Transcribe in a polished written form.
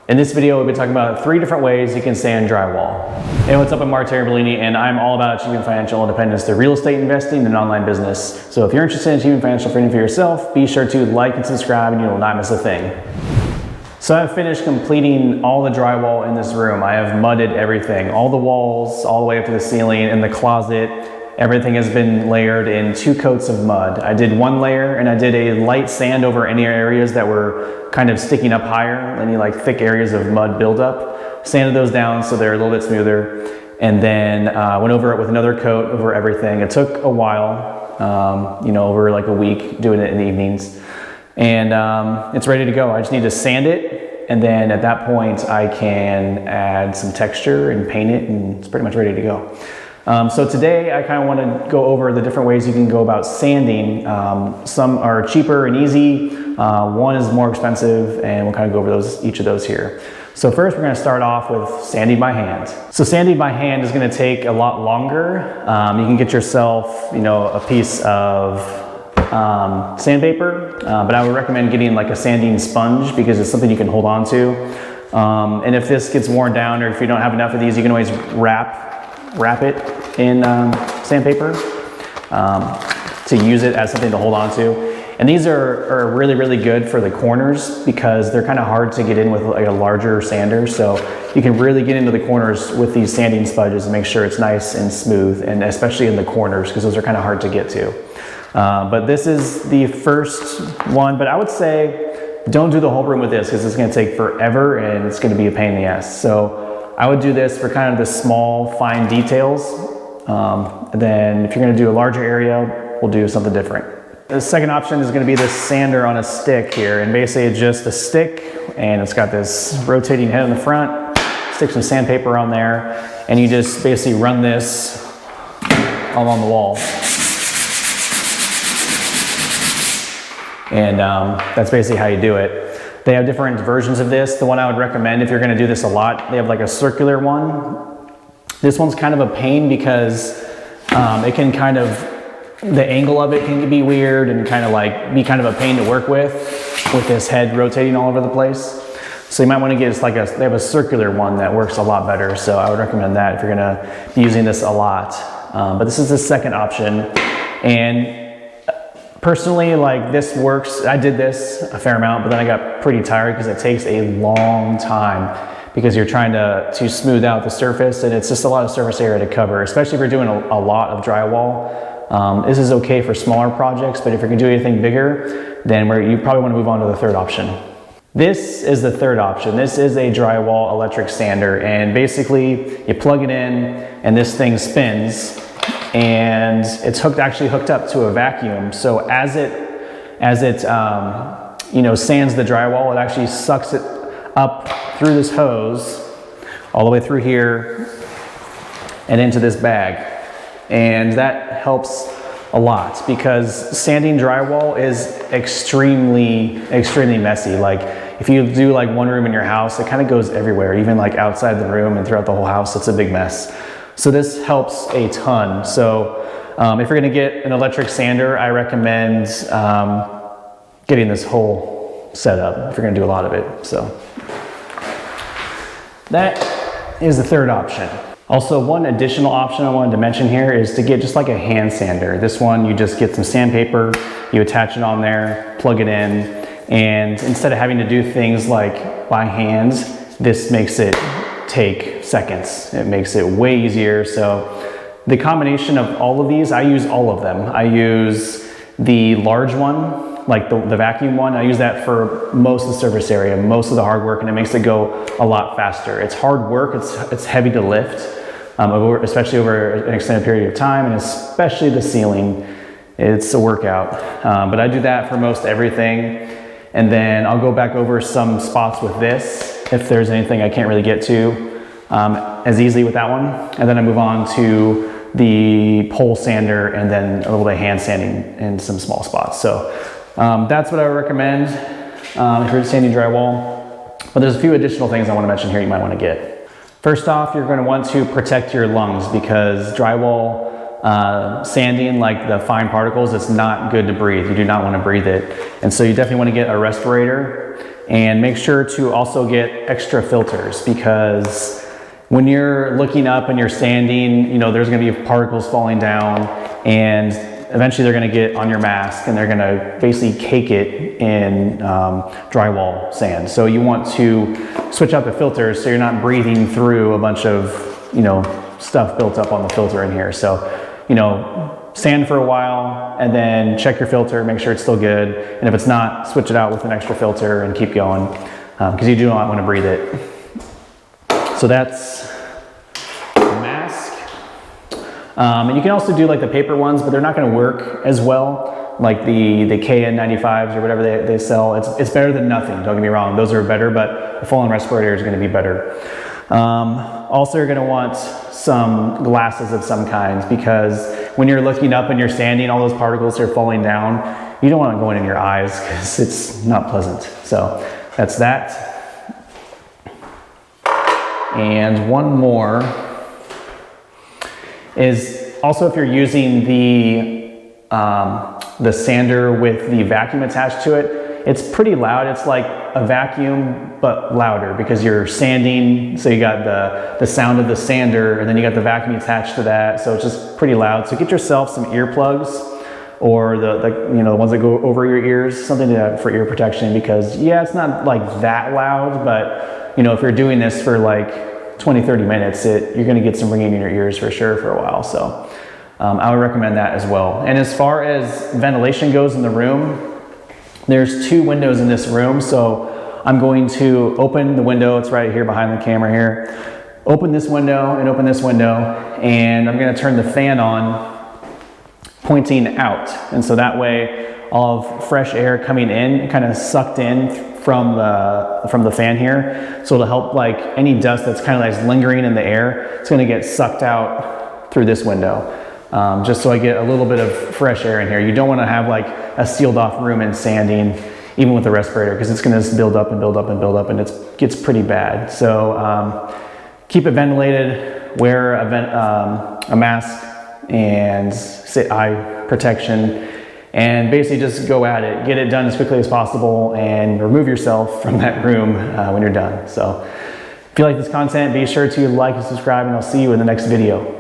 In this video, we'll be talking about 3 different ways you can sand drywall. Hey, what's up? I'm Mark Bellini, and I'm all about achieving financial independence through real estate investing and online business. So if you're interested in achieving financial freedom for yourself, be sure to like and subscribe and you will not miss a thing. So I've finished completing all the drywall in this room. I have mudded everything, all the walls, all the way up to the ceiling, in the closet. Everything has been layered in 2 coats of mud. I did 1 layer and I did a light sand over any areas that were kind of sticking up higher, any like thick areas of mud buildup. Sanded those down so they're a little bit smoother. And then went over it with another coat over everything. It took a while, over like a week doing it in the evenings. And it's ready to go. I just need to sand it. And then at that point I can add some texture and paint it, and it's pretty much ready to go. So today I kind of want to go over the different ways you can go about sanding. Some are cheaper and easy, one is more expensive, and we'll kind of go over each of those here. So first we're going to start off with sanding by hand. So sanding by hand is going to take a lot longer. You can get yourself, a piece of sandpaper, but I would recommend getting like a sanding sponge because it's something you can hold on to. And if this gets worn down, or if you don't have enough of these, you can always wrap it in sandpaper to use it as something to hold on to. And these are really, really good for the corners because they're kind of hard to get in with like a larger sander. So you can really get into the corners with these sanding sponges and make sure it's nice and smooth, and especially in the corners because those are kind of hard to get to. But this is the first one, but I would say don't do the whole room with this because it's going to take forever and it's going to be a pain in the ass. So I would do this for kind of the small, fine details. And then if you're going to do a larger area, we'll do something different. The second option is going to be this sander on a stick here. And basically it's just a stick and it's got this rotating head on the front. Stick some sandpaper on there and you just basically run this along the wall. And that's basically how you do it. They have different versions of this. The one I would recommend if you're going to do this a lot, they have like a circular one. This one's kind of a pain because it can kind of, the angle of it can be weird and kind of like be kind of a pain to work with this head rotating all over the place. So you might want to get like they have a circular one that works a lot better. So I would recommend that if you're going to be using this a lot. But this is the second option. And personally, like this works. I did this a fair amount, but then I got pretty tired because it takes a long time because you're trying to smooth out the surface, and it's just a lot of surface area to cover, especially if you're doing a lot of drywall. This is okay for smaller projects, but if you're gonna do anything bigger, then you probably wanna move on to the third option. This is the third option. This is a drywall electric sander, and basically you plug it in and this thing spins, and it's actually hooked up to a vacuum. So as it sands the drywall, it actually sucks it up through this hose all the way through here and into this bag. And that helps a lot because sanding drywall is extremely, extremely messy. Like if you do like one room in your house, it kind of goes everywhere, even like outside the room and throughout the whole house. It's a big mess. So this helps a ton. So if you're gonna get an electric sander, I recommend getting this whole setup if you're gonna do a lot of it. So that is the third option. Also, one additional option I wanted to mention here is to get just like a hand sander. This one, you just get some sandpaper, you attach it on there, plug it in, and instead of having to do things like by hand, this makes it take seconds. It makes it way easier. So the combination of all of these, I use all of them. I use the large one, like the vacuum one. I use that for most of the surface area, most of the hard work, and it makes it go a lot faster. It's hard work, it's heavy to lift, especially over an extended period of time, and especially the ceiling. It's a workout. But I do that for most everything. And then I'll go back over some spots with this if there's anything I can't really get to as easily with that one. And then I move on to the pole sander and then a little bit of hand sanding in some small spots. So that's what I would recommend if you're sanding drywall. But there's a few additional things I want to mention here you might want to get. First off, you're going to want to protect your lungs because drywall sanding, like the fine particles, it's not good to breathe. You do not want to breathe it. And so you definitely want to get a respirator And make sure to also get extra filters, because when you're looking up and you're sanding, you know, there's gonna be particles falling down, and eventually they're gonna get on your mask and they're gonna basically cake it in drywall sand. So you want to switch out the filters so you're not breathing through a bunch of, you know, stuff built up on the filter in here. So, you know, sand for a while and then check your filter, make sure it's still good. And if it's not, switch it out with an extra filter and keep going, because you do not want to breathe it. So that's the mask. And you can also do like the paper ones, but they're not going to work as well, like the KN95s or whatever they sell. It's better than nothing, don't get me wrong. Those are better, but the full-on respirator is going to be better. Also, you're going to want some glasses of some kinds, because when you're looking up and you're sanding, all those particles are falling down. You don't want it going in your eyes because it's not pleasant. So that's that. And one more is also, if you're using the sander with the vacuum attached to it, it's pretty loud. It's like a vacuum, but louder, because you're sanding. So you got the sound of the sander, and then you got the vacuum attached to that. So it's just pretty loud. So get yourself some earplugs, or the ones that go over your ears, something for ear protection, because yeah, it's not like that loud, but you know, if you're doing this for like 20-30 minutes, you're gonna get some ringing in your ears for sure for a while. So I would recommend that as well. And as far as ventilation goes in the room, there's 2 windows in this room, so I'm going to open the window. It's right here behind the camera here. Open this window and open this window, and I'm going to turn the fan on, pointing out. And so that way, all of fresh air coming in, kind of sucked in from the fan here. So it'll help, like any dust that's kind of like lingering in the air, it's going to get sucked out through this window. Just so I get a little bit of fresh air in here. You don't want to have like a sealed off room and sanding, even with the respirator, because it's going to build up and build up and build up, and it gets pretty bad. So keep it ventilated, wear a mask and eye protection, and basically just go at it. Get it done as quickly as possible and remove yourself from that room when you're done. So if you like this content, be sure to like and subscribe, and I'll see you in the next video.